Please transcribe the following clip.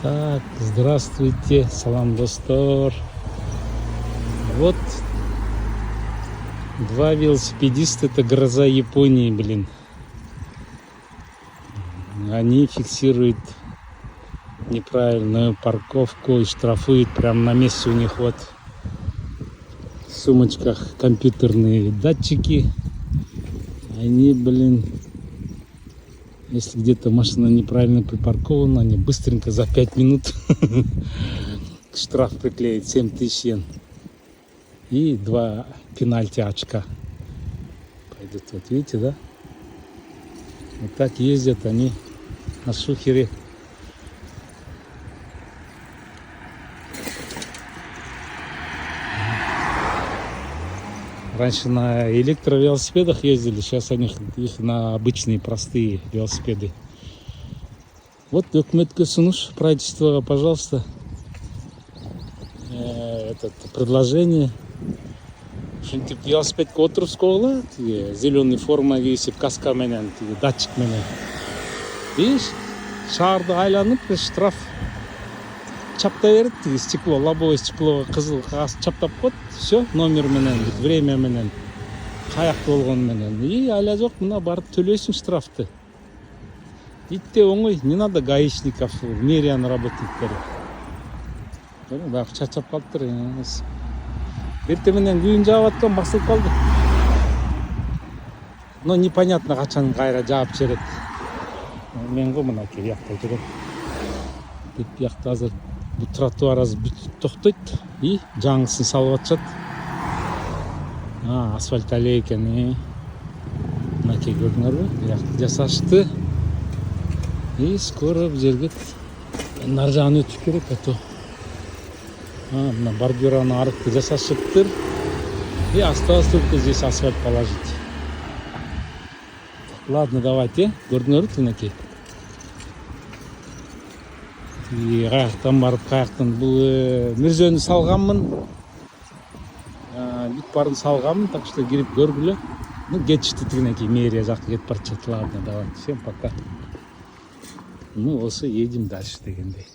Так, здравствуйте, салам достор. Вот два велосипедиста, это гроза Японии, блин. Они фиксируют неправильную парковку и штрафуют прямо на месте. У них вот в сумочках компьютерные датчики. Они, блин, если где-то машина неправильно припаркована, они быстренько за 5 минут штраф приклеит 7000 йен. И 2 пенальти очка пойдут. Вот видите, да? Вот так ездят они на шухере. Раньше на электровелосипедах ездили, сейчас они их на обычные простые велосипеды. Вот өкіметке ұсыныс, правительство, пожалуйста, это предложение. Шынтип велосипедке отырып қойғыла, зеленый форма киісіп, каска менен, датчик менен. И шарды айланып, штраф чапта береді, стекло, лобовое стекло қызыл қағаз чаптап қойды, все, номер менен, время менен, қаяқты болған менен. И айла жоқ, мына барып төлейсің штрафты. Итте оңой, не надо гаишников, мэрияның работниктері. Бақ чачап қалыптыр. Берте менен күйін жауап атқан басылып қалды. Но непонятно қачан қайра жауап жібереді. Мен ғой мына яқта жүрем. Деп яқта азыр бұл тротуар аз бүтіп тоқтайды и жаңысын салып атышат. Асфальт аллея екен. Мынакей көрдіңдер бе? Яқты жасашты. И скоро бұл жерге нар жағын өтіп керек. Мына бордюраны арықты жасашыптыр. И осталось только здесь асфальт положить. Ладно, давайте. Көрдіңдер бе, мынакей? Қаяқтан барып қаяқтан бұл мүрзені салғанмын, бүт барын салғанмын, так что кіріп көргілі. Кетішті тігінекей мэрия жақты кетіп барып жатты. Ладно, давай, всем пока. Осы едем дальше дегендей.